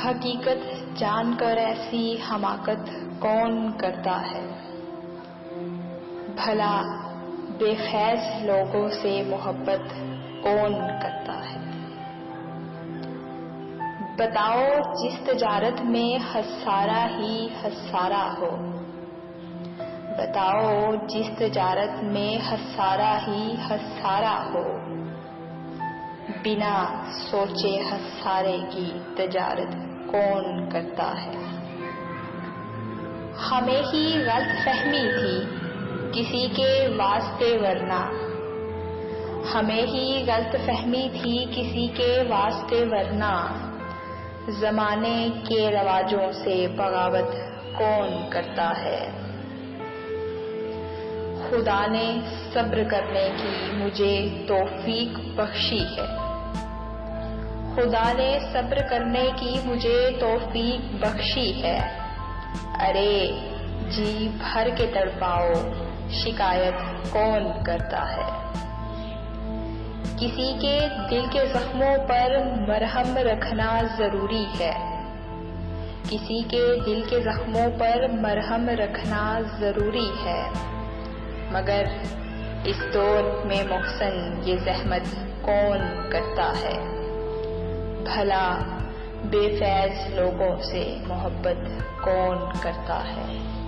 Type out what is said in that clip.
हकीकत जानकर ऐसी हमाकत कौन करता है। भला बेफैज लोगों से मोहब्बत कौन करता है। बताओ जिस तजारत में हसारा ही हसारा हो, बताओ जिस तजारत में हसारा ही हसारा हो, बिना सोचे हसारे की तजारत कौन करता है। हमें ही गलत फहमी थी किसी के वास्ते वरना, हमें ही गलत फहमी थी किसी के वास्ते वरना, जमाने के रवाजों से बगावत कौन करता है। खुदा ने सब्र करने की मुझे तौफीक बख्शी है, खुदा ने सब्र करने की मुझे तौफीक बख्शी है। अरे जी भर के तड़पाओ, शिकायत कौन करता है। किसी के दिल के जख्मों पर मरहम रखना जरूरी है, किसी के दिल के जख्मों पर मरहम रखना जरूरी है, मगर इस दौर में मोहसन ये जहमत कौन करता है। भला बेफैज लोगों से मोहब्बत कौन करता है।